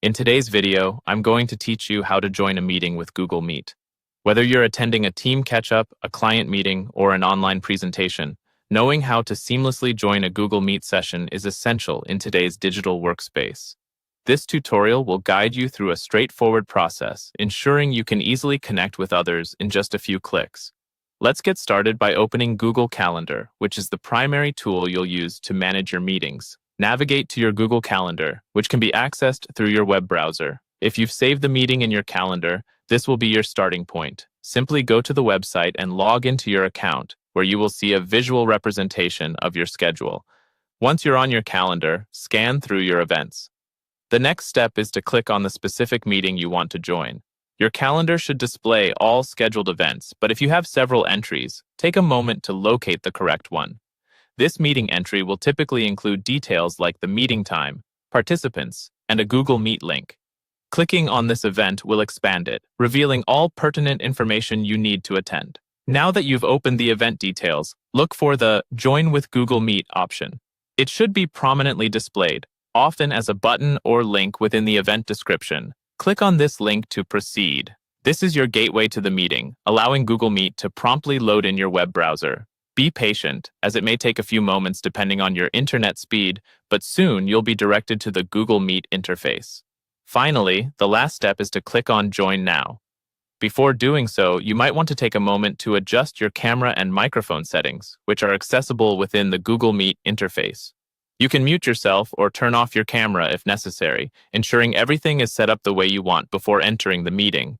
In today's video, I'm going to teach you how to join a meeting with Google Meet. Whether you're attending a team catch-up, a client meeting, or an online presentation, knowing how to seamlessly join a Google Meet session is essential in today's digital workspace. This tutorial will guide you through a straightforward process, ensuring you can easily connect with others in just a few clicks. Let's get started by opening Google Calendar, which is the primary tool you'll use to manage your meetings. Navigate to your Google Calendar, which can be accessed through your web browser. If you've saved the meeting in your calendar, this will be your starting point. Simply go to the website and log into your account, where you will see a visual representation of your schedule. Once you're on your calendar, scan through your events. The next step is to click on the specific meeting you want to join. Your calendar should display all scheduled events, but if you have several entries, take a moment to locate the correct one. This meeting entry will typically include details like the meeting time, participants, and a Google Meet link. Clicking on this event will expand it, revealing all pertinent information you need to attend. Now that you've opened the event details, look for the Join with Google Meet option. It should be prominently displayed, often as a button or link within the event description. Click on this link to proceed. This is your gateway to the meeting, allowing Google Meet to promptly load in your web browser. Be patient, as it may take a few moments depending on your internet speed, but soon you'll be directed to the Google Meet interface. Finally, the last step is to click on Join Now. Before doing so, you might want to take a moment to adjust your camera and microphone settings, which are accessible within the Google Meet interface. You can mute yourself or turn off your camera if necessary, ensuring everything is set up the way you want before entering the meeting.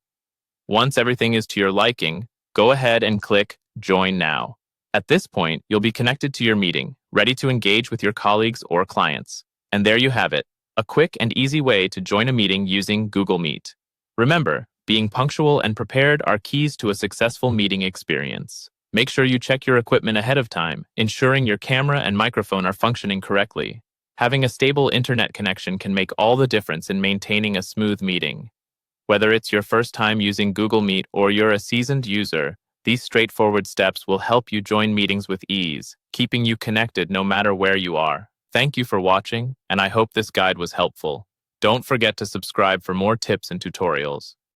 Once everything is to your liking, go ahead and click Join Now. At this point, you'll be connected to your meeting, ready to engage with your colleagues or clients. And there you have it, a quick and easy way to join a meeting using Google Meet. Remember, being punctual and prepared are keys to a successful meeting experience. Make sure you check your equipment ahead of time, ensuring your camera and microphone are functioning correctly. Having a stable internet connection can make all the difference in maintaining a smooth meeting. Whether it's your first time using Google Meet or you're a seasoned user, these straightforward steps will help you join meetings with ease, keeping you connected no matter where you are. Thank you for watching, and I hope this guide was helpful. Don't forget to subscribe for more tips and tutorials.